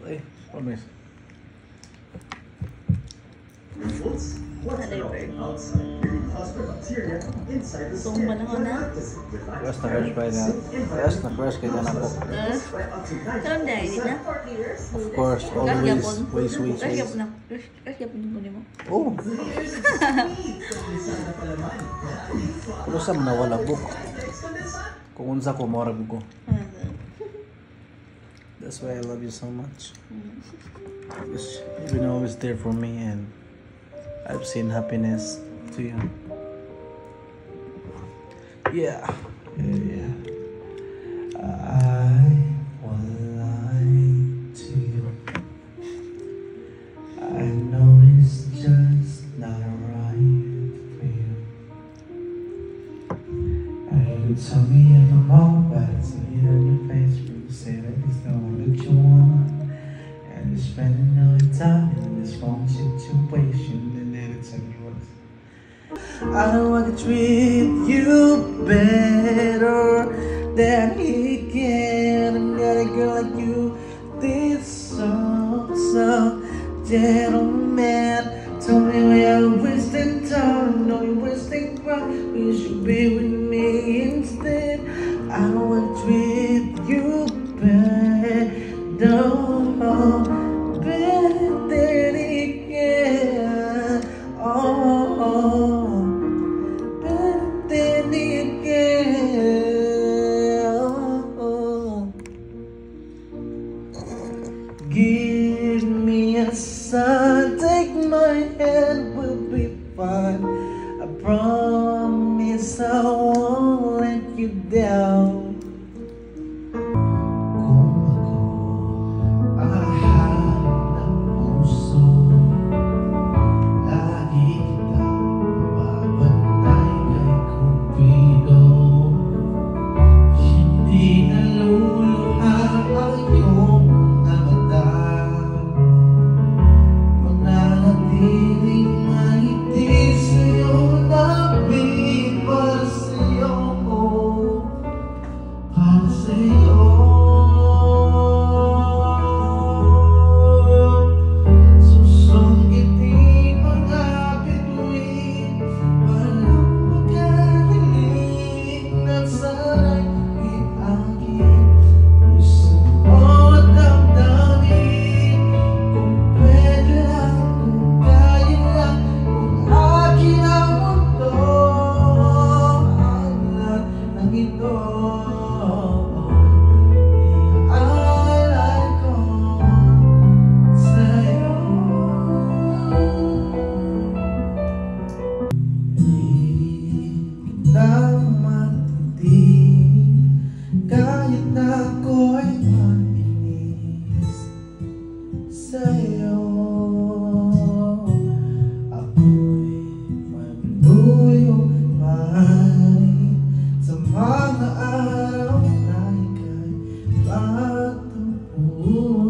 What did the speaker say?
Ay, promise. Itong panahon na. Crush na crush pa na. Crush na crush kaya na po. Kalam dahil din na. Of course, always. Ways. Crush yapon na. Crush yapon din mo. Oh. Kung saan nawala book. Kung unsa ko maurag ko. That's why I love you so much. Because you've been always there for me and I've seen happiness to you. Yeah. I will lie to you. I know it's just not right for you. And you tell me if I'm all bad, see it on your face when you say that it's the one that you want. And you're spending all your time in this wrong situation, and then it's on yours. I know I can treat you better than he can. And got a girl like you, this so gentleman. Tell me why you're wasting time. No, you're wasting time. You should be with me instead. I know I can treat you better than he can. Oh, better than he can. Oh. Give me a sign, take my hand, we'll be fine. I promise I won't let you down. Ooh.